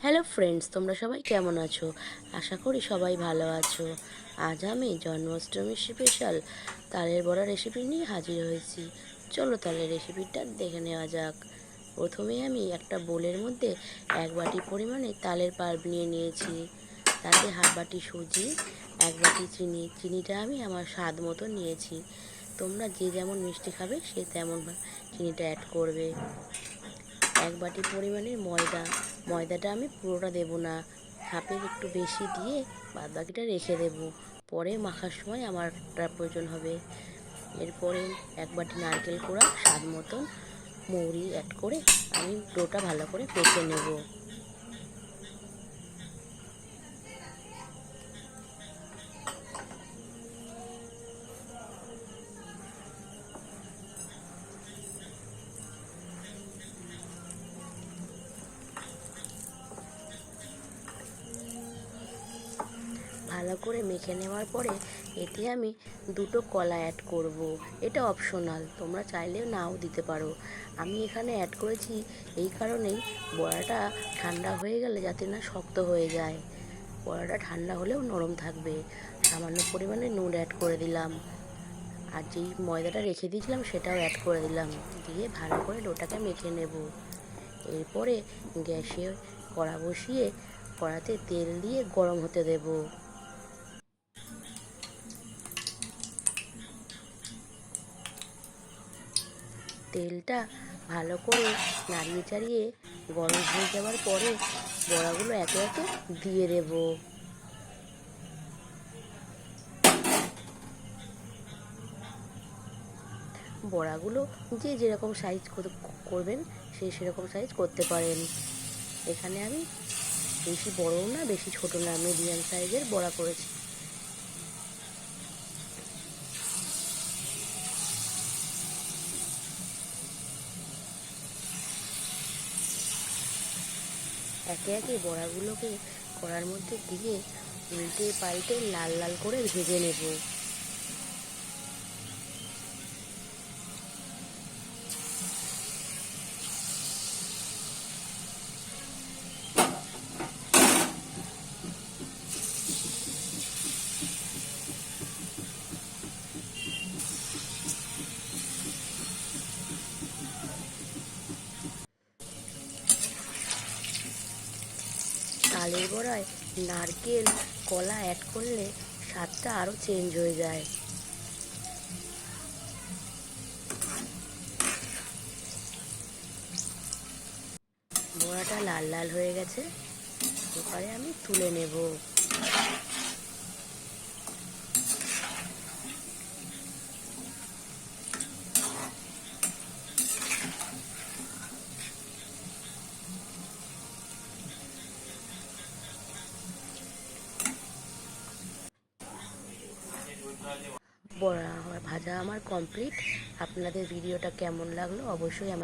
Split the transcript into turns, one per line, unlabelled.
Hello friends, তোমরা সবাই কেমন আছো? আশা করি সবাই ভালো আছো। আজ আমি জন্মাষ্টমী স্পেশাল তালের বড়া রেসিপি নিয়ে হাজির হয়েছি। চলো তাহলে রেসিপিটা দেখে নেওয়া যাক। প্রথমে আমি একটা বোলের মধ্যে 1 বাটি পরিমাণে তালের পাল্প নিয়ে নিয়েছি। তাতে হাফ বাটি সুজি, 1 বাটি চিনি। চিনিটা আমি আমার স্বাদ মতো নিয়েছি। তোমরা যে যেমন মিষ্টি খাবে সে তেমন চিনিটা অ্যাড করবে। 1 বাটি পরিমাণের ময়দাটা আমি পুরোটা দেব না, হাফের একটু বেশি দিয়ে বাদবাকিটা রেখে দেব। পরে মাখার সময় আমারটা প্রয়োজন হবে। এরপরে 1 বাটি নারকেল কোড়া, স্বাদ মতন মৌরি অ্যাড করে আমি ডোটা ভালো করে পেঁচে নেব। ভালো করে মেখে নেওয়ার পরে এতে আমি 2টো কলা অ্যাড করব। এটা অপশনাল, তোমরা চাইলেও নাও দিতে পারো। আমি এখানে অ্যাড করেছি এই কারণেই, বড়াটা ঠান্ডা হয়ে গেলে যাতে না শক্ত হয়ে যায়। বড়াটা ঠান্ডা হলেও নরম থাকবে। সামান্য পরিমাণে নুন অ্যাড করে দিলাম, আর যেই ময়দাটা রেখে দিয়েছিলাম সেটাও অ্যাড করে দিলাম। দিয়ে ভালো করে ডোটাকে মেখে নেব। এরপরে গ্যাসে কড়া বসিয়ে কড়াতে তেল দিয়ে গরম হতে দেব। তেলটা ভালো করে নাড়িয়ে চাড়িয়ে গরম হয়ে যাওয়ার পরে বড়াগুলো একে একে দিয়ে দেব। বড়াগুলো যে যেরকম সাইজ করবেন সে সেরকম সাইজ করতে পারেন। এখানে আমি বেশি বড়ও না বেশি ছোট না, মিডিয়াম সাইজের বড়া করেছি। একে একে বড়াগুলোকে কড়ার মধ্যে দিয়ে উল্টে পাল্টে লাল লাল করে ভেজে নেব। তালের বড়ায় নারকেল কলা অ্যাড করলে স্বাদটা আরও চেঞ্জ হয়ে যায়। বড়াটা লাল লাল হয়ে গেছে, এবারে আমি তুলে নেব। বড়া ভাজা আমার কমপ্লিট। আপনাদের ভিডিওটা কেমন লাগলো অবশ্যই আমার